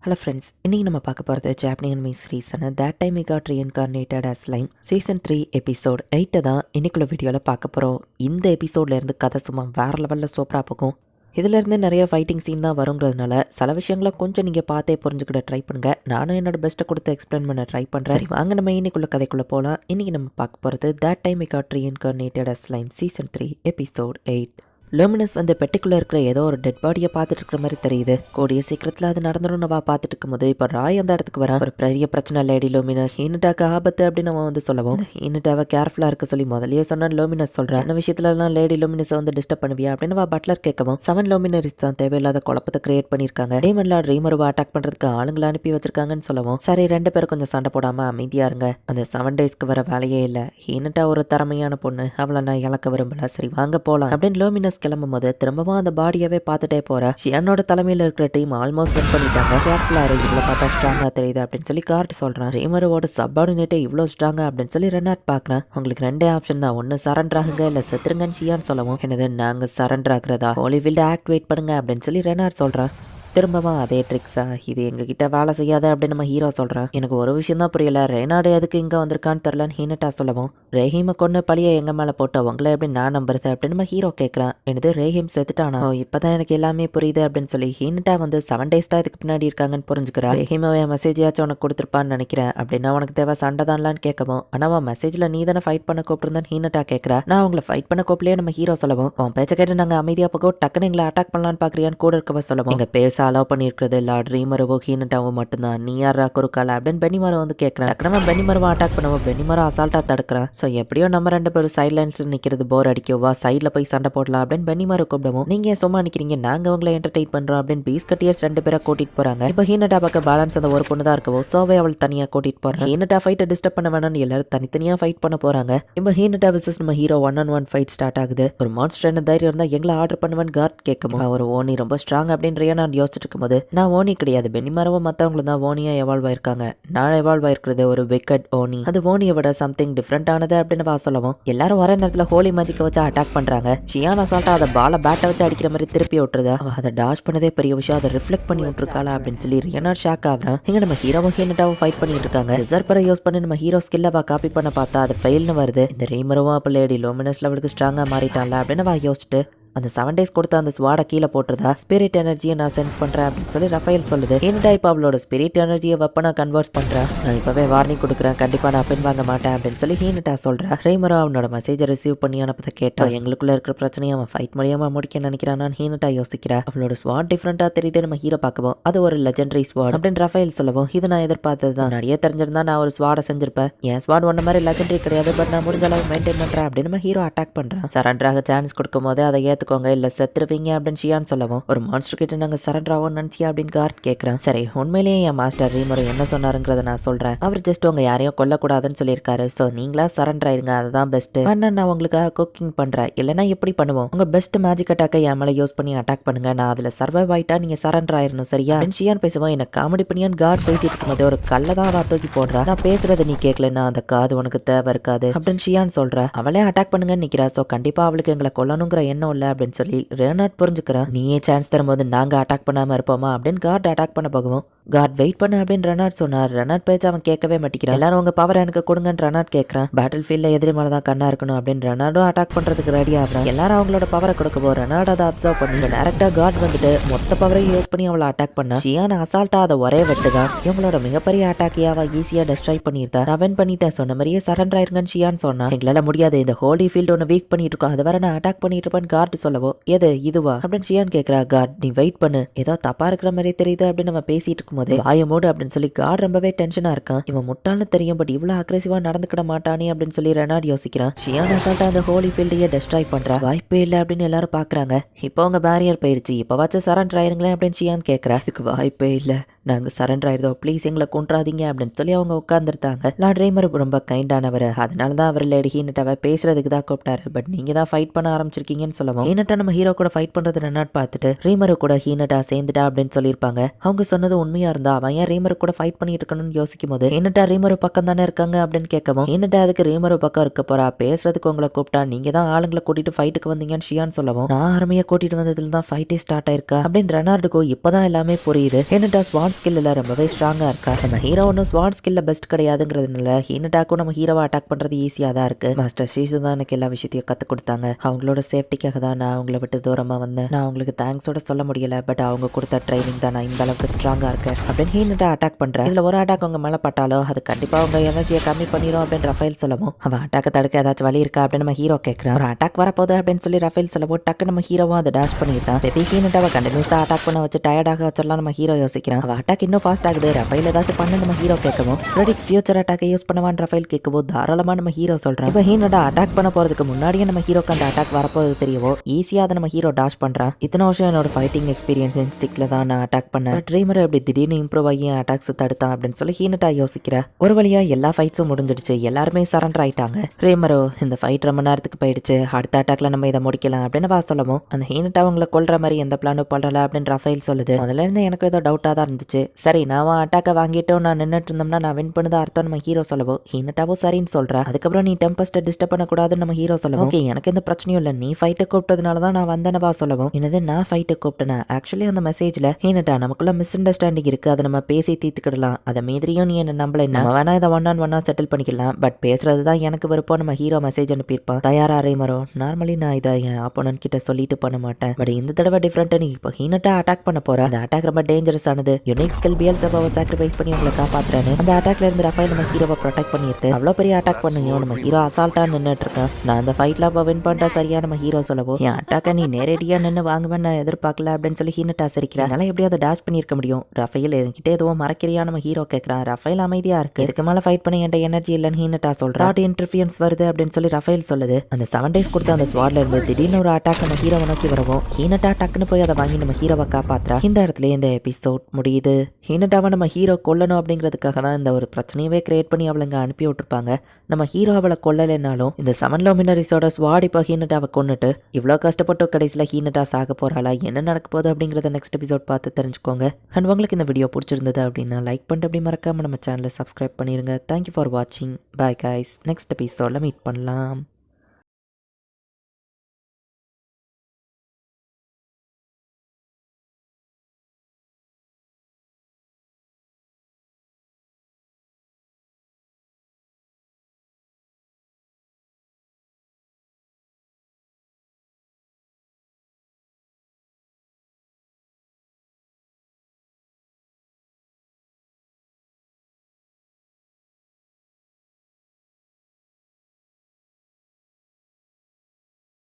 Hello friends, இன்றைக்கி நம்ம பார்க்க போகிறது ஜாப்பனீஸ் அனிமி சீரீஸான that time we got reincarnated as slime season 3 episode 8 தான் இன்னைக்குள்ள வீடியோவில் பார்க்க போகிறோம். இந்த எபிசோட்லேருந்து கதை சும்மா வேறு லெவலில் சூப்பராக போகும். இதிலேருந்து நிறைய ஃபைட்டிங் சீன் தான் வருங்கிறதுனால சில விஷயங்களை கொஞ்சம் நீங்கள் பார்த்தே புரிஞ்சுக்கிட்ட ட்ரை பண்ணுங்கள். நானும் என்னோட பெஸ்ட்டை கொடுத்து எக்ஸ்பிளைன் பண்ண ட்ரை பண்ணுறேன். சரி வாங்க நம்ம இன்னைக்குள்ள கதைக்குள்ளே போகலாம். இன்றைக்கி நம்ம பார்க்க போகிறது that time we got reincarnated as slime season 3 episode 8. Luminous வந்து பெட்டிக்குள்ளே இருக்கிற ஏதோ ஒரு டெட் பாடியை பார்த்துட்டு இருக்கிற மாதிரி தெரியுது. கூடிய சீக்கிரத்தில் அது நடந்துடும் வா பார்த்துட்டு இருக்கும்போது இப்போ ராய் அந்த இடத்துக்கு வரான். ஒரு பெரிய பிரச்சனை லேடி லூமினஸ், ஹீனட்டாக்கு ஆபத்து அப்படின்னு அவன் வந்து சொல்லவும் ஹீனட்டாவை கேர்ஃபுல்லாக இருக்க சொல்லி முதலியே சொன்னான். லூமினஸ் சொல்கிறேன், சின்ன விஷயத்துலலாம் லேடி லூமினஸை வந்து டிஸ்டர்ப் பண்ணுவியா அப்படின்னு பட்லர் கேட்கவும் 7 லூமினரிஸ் தான் தேவையில்லாத குழப்பத்தை கிரியேட் பண்ணியிருக்காங்க. டீமன்ல ட்ரீமருவா அட்டாக் பண்ணுறதுக்கு ஆளுங்களை அனுப்பி வச்சிருக்காங்கன்னு சொல்லவும் சரி 2 பேரும் கொஞ்சம் சண்டை போடாமல் அமைதியாக இருங்க. அந்த 7 டேஸ்க்கு வர வேலையே இல்லை. ஹீனட்டா ஒரு திறமையான பொண்ணு, அவளை நான் இழக்க விரும்பல. சரி வாங்க போகலாம் அப்படின்னு லூமினஸ் கிளம்பும் போது திரும்பவும் அந்த பாடியவே பார்த்துட்டே போற. ஷியானோட தலைமையில இருக்கிற டீம் ஆல்மோஸ்ட் வின் பண்ணிட்டாங்க. கேர்ஃபுல்லா இரு, இவ்வளவு பார்த்தா ஸ்ட்ராங்கா தெரியுது அப்படின்னு சொல்லி கார்ட் சொல்றான். ரீமரோட சப்பார்டினேட்டே இவ்வளோ ஸ்ட்ராங்கா அப்படின்னு சொல்லி ரெனாட் பாக்குறேன். உங்களுக்கு 2 ஆப்ஷன் தான், ஒன்னு சரண்டர் ஆகுங்க இல்ல செத்துருங்கன்னு ஷியான் சொல்லவும் என்னது நாங்க சரண்டர் ஆகுறதா, ஹோலிஃபீல்ட் ஆக்டிவேட் பண்ணுங்க அப்படின்னு சொல்லி ரெனாட் சொல்றான். திரும்பவும் அதே ட்ரிக்ஸா, இது எங்ககிட்ட வேலை செய்யாத அப்படின்னு நம்ம ஹீரோ சொல்கிறான். எனக்கு ஒரு விஷயம் தான் புரியல, ரெய்னாடு எதுக்கு இங்கே வந்திருக்கான்னு தெரிலன்னு ஹீனட்டா சொல்லவும் ரேஹீமை கொண்டு பழிய எங்கள் மேலே போட்ட உங்களை எப்படி நான் நம்புறது அப்படின்னு நம்ம ஹீரோ கேட்குறான். எனது ரேஹீம் செத்துட்டானா, இப்போதான் எனக்கு எல்லாமே புரியுது அப்படின்னு சொல்லி ஹீனட்டா வந்து 7 டேஸ் தான் இதுக்கு பின்னாடி இருக்காங்கன்னு புரிஞ்சுக்கிறா. ரேஹீமை மெசேஜாச்சும் உனக்கு கொடுத்துருப்பான்னு நினைக்கிறேன். அப்படின்னா உனக்கு தேவை சண்டை தான்லான்னு கேட்கவும் ஆனால் அவன் மெசேஜில் நீ தானே ஃபைட் பண்ண கூப்பிட்டுருந்தான்னு ஹீனட்டா கேட்குறா. நான் உங்களை ஃபைட் பண்ண கூப்பிடலையே நம்ம ஹீரோ சொல்லவும் அவன் பேச்ச கேட்டு நாங்கள் அமைதியாக போக டக்குன்னு எங்களை அட்டாக் பண்ணலான்னு பார்க்குறியான்னு கூட இருக்கவ சொல்லவும் இங்கே பேச அலோவ் பண்ணியிருக்கிறது லார்ட் ரீமரவோ ஹீனட்டாவும் மட்டும்தான், நீ யாரா குறுக்கால அப்படின்னு பெனிமரோ வந்து கேட்குறேன். நம்ம பெனிமரவோ அட்டாக் பண்ணுவோம், பெனிமரோ அசால்ட்டாக தடுக்கிறான். ஸோ எப்படியோ நம்ம 2 பேரும் சைட்லைன்ஸில் நிற்கிறது போர் அடிக்கவா, சைடில் போய் சண்டை போடலாம் அப்படின்னு பெனிமரோ கூப்பிடுவோம். நீங்கள் சும்மா நிற்கிறீங்க, நாங்கள் உங்களை என்டர்டெயின் பண்ணுறோம் அப்படின்னு பீஸ் கட்டியர்ஸ் 2 பேரை கூட்டிகிட்டு போகிறாங்க. இப்போ ஹீனட்டா பக்கம் பேலன்ஸ் அந்த ஒரு பொண்ணு தான் இருக்கவோ சோவே அவள் தனியாக கூட்டிகிட்டு போகிறாங்க. ஹீனட்டா ஃபைட்டை டிஸ்டர்ப் பண்ண வேணாம்னு எல்லாரும் தனித்தனியாக ஃபைட் பண்ண போகிறாங்க. இப்போ ஹீனட்டா விசஸ் நம்ம ஹீரோ 1-on-1 ஃபைட் ஸ்டார்ட் ஆகுது. ஒரு மான்ஸ்டர் என்ன தைரியம் இருந்தால் எங்களை ஆர்டர் பண்ணுவேன்னு கார்ட் கேட்கும். ஒரு ஓனி ரொம்ப ஸ்ட்ராங் அப்படின்றைய நான் யோசிச்சுட்டு இருக்கும்போது நான் ஓனி கிடையாது, பெனிமரவும் மற்றவங்களும் தான் ஓனியா எவால்வ் ஆயிருக்காங்க. நான் எவால்வ் ஆயிருக்கிறது ஒரு விக்கெட் ஓனி, அது ஓனியை விட சம்திங் டிஃப்ரெண்ட் ஆனது அப்படின்னு சொல்லவும் எல்லாரும் வர நேரத்தில் ஹோலி மேஜிக்கை வச்சு அட்டாக் பண்றாங்க. ஷியான் அசால்ட்டா அதை பாலை பேட்டை வச்சு அடிக்கிற மாதிரி திருப்பி விட்டுருதா. அதை டாஷ் பண்ணதே பெரிய விஷயம், அதை ரிஃப்ளெக்ட் பண்ணி விட்டுருக்காளா அப்படின்னு சொல்லி ரியனா ஷாக் ஆகுறான். இங்க நம்ம ஹீரோவும் ஹீனட்டாவும் ஃபைட் பண்ணிட்டு இருக்காங்க. ரிசர்வரை யூஸ் பண்ணி நம்ம ஹீரோ ஸ்கில்லை காப்பி பண்ண பார்த்தா அது ஃபெயில்னு வருது. இந்த ரீமரவும் அப்போ லேடி லோமினஸ் லெவலுக்கு ஸ்ட்ராங்கா மாறிட்டான்ல அப்படின்னு யோசிச்சுட்டு அந்த 7 டேஸ் கொடுத்த அந்த ஸ்வாடை கீழே போட்டுறதா ஸ்பிரிட் எனர்ஜியை நான் சென்ஸ் பண்ணுறேன் அப்படின்னு சொல்லி ரஃபேல் சொல்லுது. ஹீனட்டா இப்போ அவளோட ஸ்பிரிட் எனர்ஜியை வெப்பனா கன்வெர்ட் பண்ணுறேன். நான் இப்போவே வார்னிங் கொடுக்குறேன், கண்டிப்பாக நான் பின் வாங்க மாட்டேன் அப்படின்னு சொல்லி ஹீனட்டா சொல்கிறேன். ரேமரோ அவனோட மெசேஜை ரிசீவ் பண்ணி அனுப்பதை கேட்டோம். எங்களுக்குள்ள இருக்கிற பிரச்சனையை அவன் ஃபைட் மூலியமா முடிக்க நினைக்கிறான். ஹீனட்டா யோசிக்கிறா. அவளோட ஸ்வாட் டிஃப்ரெண்ட்டாக தெரியுது. நம்ம ஹீரோ பார்க்கவும் அது ஒரு லெஜெண்டரி ஸ்வாட் அப்படின்னு ரஃபேல் சொல்லவும் இது நான் எதிர்பார்த்தது தான், நிறைய தெரிஞ்சிருந்தா நான் ஒரு ஸ்வாடை செஞ்சிருப்பேன். என் ஸ்வாட் ஒன்ன மாதிரி லெஜெண்டரி கிடையாது, பட் நான் முடிஞ்ச அளவு மெயின்டைன் பண்ணுறேன் அப்படின்னு நம்ம ஹீரோ அட்டாக் பண்ணுறான். சரண்டராக சான்ஸ் கொடுக்கும் போது அதை ஏற்றுக்கோங்க, இல்லை செத்து அப்படின்னு ஷியான் சொல்லவும் ஒரு மான்ஸ்டர் கிட்ட நாங்க சரண்டர் ஆகும் நினைச்சியா அப்படின்னு கார்ட் கேட்கிறேன். சரி உண்மையிலேயே என் மாஸ்டர் ரீமரோ என்ன சொன்னாருங்கிறத நான் சொல்றேன். அவர் ஜஸ்ட் உங்க யாரையும் கொல்லக்கூடாதுன்னு சொல்லியிருக்காரு. ஸோ நீங்களா சரண்டர் ஆயிருங்க, அதுதான் பெஸ்ட். நான் உங்களுக்காக குக்கிங் பண்றேன், இல்லைன்னா எப்படி பண்ணுவோம், உங்க பெஸ்ட் மேஜிக் அட்டாக்கை என் மேலே யூஸ் பண்ணி அட்டாக் பண்ணுங்க, நான் அதுல சர்வைவ் ஆயிட்டா நீங்க சரண்டர் ஆயிரணும் சரியா ஷியான் பேசுவோம். என்ன காமெடி பண்ணியான் கார்ட் பேசிட்டு இருக்கும்போது ஒரு கல்லை தான் அவ தூக்கி போடுறா. நான் பேசுறதை நீ கேட்கலன்னா அந்த காது உனக்கு தேவை இருக்காது அப்படின்னு ஷியான் சொல்ற. அவளே அட்டாக் பண்ணுங்கன்னு நிக்கிறா. ஸோ கண்டிப்பா அவளுக்கு எங்களை கொல்லணுங்கிற எண்ணம் இல்லை அப்படின்னு சொல்லி ரெனாட் புரிஞ்சுக்கிறேன். நீயே சான்ஸ் தரும்போது நாங்க அட்டாக் பண்ணாம இருப்போமா அப்படின்னு கார்ட் அட்டாக் பண்ண போகவும் கார்ட் வெயிட் பண்ணு அப்படின்னு ரெனாட் சொன்னார். ரெனாட் பேச்சு அவன் கேட்கவே மாட்டேங்கிறான். எல்லாரும் உங்க பவர் எனக்கு கொடுங்கன்னு ரெனாட் கேட்கறான். பேட்டில் ஃபீல்ட்ல எதிரி மேல தான் கண்ணா இருக்கணும் அப்படின்னு ரெனாடும் அட்டாக் பண்றதுக்கு ரெடி ஆகிறான். எல்லாரும் அவங்களோட பவரை கொடுக்கவோ ரெனாட் அதை அப்சர்வ் பண்ணி டேரக்டா கார்ட் வந்துட்டு மொத்த பவரையும் யூஸ் பண்ணி அவளை அட்டாக் பண்ணா. ஷியான் அசால்ட்டா அதை ஒரே வெட்டுதான். இவங்களோட மிகப்பெரிய அட்டாக்கியாவா ஈஸியா டெஸ்ட்ராய் பண்ணிருந்தா. நான் வின் பண்ணிட்டேன், சொன்ன மாதிரியே சரண்டர் ஆயிருங்கன்னு ஷியான் சொன்னா. எங்களால முடியாது, இந்த ஹோலி ஃபீல்ட் ஒன்னு வீக் பண்ணிட்டு இருக்கோம், அதை வர நான் அட்டாக் பண்ணிட்டு இருப்பேன்னு கார்ட் சொல்லவோ எது இதுவா அப்படின்னு ஷியான் கேட்கிறா. கார்ட் நீ வெயிட் பண்ணு, ஏதோ தப்பா இருக்கிற மாதிரி தெரியுது அப்படின்னு நம்ம பேசிட்டு இருக்கும் போது வாயமோடு அப்படின்னு சொல்லி கார்ட் ரொம்பவே டென்ஷனா இருக்கான். இவன் முட்டாள்னு தெரியும், பட் இவ்வளவு அக்ரெசிவா நடந்துக்கிட மாட்டானே அப்படின்னு சொல்லி ரெனாட் யோசிக்கிறான். ஷியான் அசால்ட்டா அந்த ஹோலி ஃபீல்டையே டெஸ்ட்ராய் பண்றா. வாய்ப்பே இல்லை அப்படின்னு எல்லாரும் பாக்குறாங்க. இப்போ அவங்க பேரியர் போயிடுச்சு, இப்போ வச்சு சரண்டர் ஆயிருங்களேன் அப்படின்னு ஷியான் கேட்கறா. இதுக்கு வாய்ப்பே இல்லை, நாங்கள் சரண்டர் ஆயிருந்தோம், ப்ளீஸ் எங்களை கொன்றாதீங்க அப்படின்னு சொல்லி அவங்க உட்காந்துருந்தாங்க. லார்ட் ரேமர் ரொம்ப கைண்டானவர், அதனால தான் அவர் லேடி ஹீனட்டாவை பேசுறதுக்கு தான் கூப்பிட்டாரு. பட் நீங்க தான் ஃபைட் பண்ண ஆரம்பிச்சிருக்கீங்கன்னு சொல்லவும் ஹீனட்டா நம்ம ஹீரோ கூட ஃபைட் பண்றது ரெனாட் பார்த்துட்டு ரீமரு கூட ஹீனட்டா சேர்ந்துட்டா அப்படின்னு சொல்லியிருப்பாங்க. அவங்க சொன்னது உண்மையா இருந்தா அவன் ஏன் ரீமரு கூட ஃபைட் பண்ணிட்டு இருக்கணும்னு யோசிக்கும் போது ஹீனட்டா ரீமரு பக்கம் தானே இருக்காங்க அப்படின்னு கேட்கவும் ஹீனட்டா அதுக்கு ரீமரு பக்கம் இருக்க போறா, பேசுறதுக்கு உங்களை கூப்பிட்டா நீங்க தான் ஆளுங்களை கூட்டிட்டு ஃபைட்டுக்கு வந்தீங்கன்னு ஷியான் சொல்லவும் நான் ஆர்மியை கூட்டிட்டு வந்ததுல தான் ஃபைட்டே ஸ்டார்ட் ஆயிருக்கா அப்படின்னு ரெனார்டுக்கோ இப்பதான் எல்லாமே புரியுது. ஹீனட்டா ஸ்வாட் ஸ்வான் ஸ்கில்ல ரொம்பவே ஸ்ட்ராங்கா இருக்கா. நம்ம ஹீரோ ஒன்றும் ஸ்வான் ஸ்கில்ல பெஸ்ட் கிடையாதுங்கிறதுனால ஹீனட்டாக்கும் நம்ம ஹீரோவை அட்டாக் பண்றது ஈஸியா தான் இருக்கு. மாஸ்டர் ஷீசு தான் எனக்கு எல்லா விஷயத்தையும் கத்து கொடுத்தாங்க. அவங்களோட சேஃப்டிக்காக தான் நான் அவங்கள விட்டு தூரமா வந்தேன். நான் அவங்களுக்கு தேங்க்ஸோட சொல்ல முடியல, பட் அவங்க கொடுத்த ட்ரைனிங் தான் நான் இந்த அளவுக்கு ஸ்ட்ராங்கா இருக்கேன் அப்படின்னு ஹீனட்டா அட்டாக் பண்றேன். இதுல ஒரு அட்டாக் அவங்க மேல பட்டாலோ அது கண்டிப்பா அவங்க எனர்ஜியை கம்மி பண்ணிரும் அப்படின்னு ரஃபேல் சொல்லவும், அவன் அட்டாக் தடுக்க ஏதாச்சும் வழி இருக்கா அப்படின்னு நம்ம ஹீரோ கேட்கிறான். ஒரு அட்டாக் வரப்போகுது அப்படின்னு சொல்லி ரஃபேல் சொல்லவும் டக்கு நம்ம ஹீரோவும் அதை டேஷ் பண்ணிட்டான். பேபி ஹீனட்டாவை கண்டினியூஸா அட்டாக் பண்ண வச்சு டயர்டாக வச்சிடலாம் நம்ம ஹீரோ யோசிக்கிறான். அவன் அட்டாக் இன்னும் ஃபாஸ்ட் ஆகுது, ரஃபேல் ஏதாச்சும் பண்ண நம்ம ஹீரோ கேட்கவும், ப்ரெடிக்ட் ஃபியூச்சர் அட்டாக்கை யூஸ் பண்ணுவான் ரஃபேல் கேட்கவும் தாராளமா நம்ம ஹீரோ சொல்றான். இப்போ ஹீனட்டா அட்டாக் பண்ண போறதுக்கு முன்னாடியே நம்ம ஹீரோக்கு அந்த அட்டாக் வரப்போது தெரியவோ ஈஸியா அதை நம்ம ஹீரோ டாஷ் பண்றான். இத்தனை வருஷம் என்னோட ஃபைட்டிங் எக்ஸ்பீரியன்ஸ் இன்ஸ்டிக்ல தான் நான் அட்டாக் பண்ணேன். ட்ரீமர் எப்படி திடீர்னு இம்ப்ரூவ் ஆகி அட்டாக்ஸ் தடுத்தான் அப்படின்னு சொல்லி ஹீனட்டா யோசிக்கிற. ஒரு வழியா எல்லா ஃபைட்ஸும் முடிஞ்சிடுச்சு, எல்லாருமே சரண்டர் ஆயிட்டாங்க. ட்ரீமரோ இந்த ஃபைட் ரொம்ப நேரத்துக்கு போயிடுச்சு, அடுத்த அட்டாக்ல நம்ம இதை முடிக்கலாம் அப்படின்னு வா சொல்லவும், அந்த ஹீனட்டா அவங்களை கொல்ற மாதிரி எந்த பிளானும் பண்ணல அப்படின்னு ரஃபேல் சொல்லுது. முதல்ல இருந்து எனக்கு ஏதோ டவுட்டா தான் இருந்துச்சு. சரி நான் அட்டாக்கை வாங்கிட்டு நான் நின்றுட்டு இருந்தோம்னா நான் வின் பண்ணதா அர்த்தம் நம்ம ஹீரோ சொல்லவோ, ஹீனட்டாவோ சரின்னு சொல்ற. அதுக்கப்புறம் நீ டெம்பஸ்ட்டை டிஸ்டர்ப் பண்ணக்கூடாதுன்னு நம்ம ஹீரோ சொல்லவும், ஓகே எனக்கு எந்த பிரச்சனையும் இல்லை, நீ ஃபைட்டை கூப்பிட்டதுனால தான் நான் வந்தேனவா சொல்லவும், என்னது நான் ஃபைட்டை கூப்பிட்டேன். ஆக்சுவலி அந்த மெசேஜ்ல ஹீனட்டா நமக்குள்ள மிஸ் அண்டர்ஸ்டாண்டிங் இருக்கு, அதை நம்ம பேசி தீர்த்துக்கிடலாம், அதை மீதிரியும் நீ என்ன நம்பல, நம்ம வேணா இதை ஒன் ஆன் ஒன்னா செட்டில் பண்ணிக்கலாம், பட் பேசுறது தான் எனக்கு விருப்பம் நம்ம ஹீரோ மெசேஜ் அனுப்பியிருப்பான். தயாரா ரீமரோ, நார்மலி நான் இதை என் ஆப்போனன்ட் கிட்ட சொல்லிட்டு பண்ண மாட்டேன், பட் இந்த தடவை டிஃப்ரெண்ட், நீ இப்போ ஹீனட்டா அட்டாக் பண்ண போற, அந்த அட்டாக் ரொம்ப டேஞ்சரஸ் ஆனது, யுனிக் ஸ்கில் பியல்செபூவை சாக்ரிஃபைஸ் பண்ணி உங்களை காப்பாத்துறேன்னு அந்த அட்டாக்ல இருந்து ரஃபேல் நம்ம ஹீரோவை ப்ரொடெக்ட் பண்ணிருது. அவ்வளோ பெரிய அட்டாக் பண்ணுங்க நம்ம ஹீரோ அசால்ட்டா நின்றுட்டு இருக்கேன். நான் அந்த ஃபைட்ல அப்போ வின் பண்ணிட்டா சரியா நம்ம ஹீரோ சொல்லவோ, என் அட்டாக்கை நீ நேரடியா நின்று வாங்குவேன்னு நான் எதிர்பார்க்கல அப்படின்னு சொல்லி ஹீனட்டா சிரிக்கிறேன். அதனால எப்படியோ அதை டேஷ் பண்ணியிருக்க முடியும். ரஃபேல் என்கிட்ட எதுவும் மறைக்கிறியா நம்ம ஹீரோ கேட்கறான். ரஃபேல் அமைதியா இருக்கு, இதுக்கு மேல ஃபைட் பண்ண என்கிட்ட எனர்ஜி இல்லைன்னு ஹீனட்டா சொல்றா. இன்டர்ஃபியன்ஸ் வருது அப்படின்னு சொல்லி ரஃபேல் சொல்லுது. அந்த 7 days கொடுத்த அந்த ஸ்வாட்ல இருந்து திடீர்னு ஒரு அட்டாக் நம்ம ஹீரோவை நோக்கி வரவும் ஹீனட்டா டக்குன்னு போய் அதை வாங்கி நம்ம ஹீரோவை காப்பாத்துறா. இந்த இடத்துல இந்த எபிசோட் முடியுது. ஹீனட்டாவை நம்ம ஹீரோ கொல்லணும் அப்படிங்கிறதுக்காக தான் இந்த ஒரு பிரச்சனையவே கிரியேட் பண்ணி அவளுங்க அனுப்பி விட்டுருப்பாங்க. நம்ம ஹீரோ அவளை கொல்லலைனாலும் இந்த 7 லோமினரிஸோட ஸ்வாட் இப்போ ஹீனட்டாவை கொண்டுட்டு இவ்வளோ கஷ்டப்பட்டு கடைசியில் ஹீனட்டா சாக போறாளா, என்ன நடக்க போகுது அப்படிங்கிறத நெக்ஸ்ட் எபிசோட் பார்த்து தெரிஞ்சுக்கோங்க. அண்ட் உங்களுக்கு இந்த வீடியோ பிடிச்சிருந்தது அப்படின்னா லைக் பண்ணிட்டு அப்படி மறக்காம நம்ம சேனலை சப்ஸ்கிரைப் பண்ணிருங்க. தேங்க்யூ ஃபார் வாட்சிங். பாய் கைஸ், நெக்ஸ்ட் எபிசோட்ல மீட் பண்ணலாம்.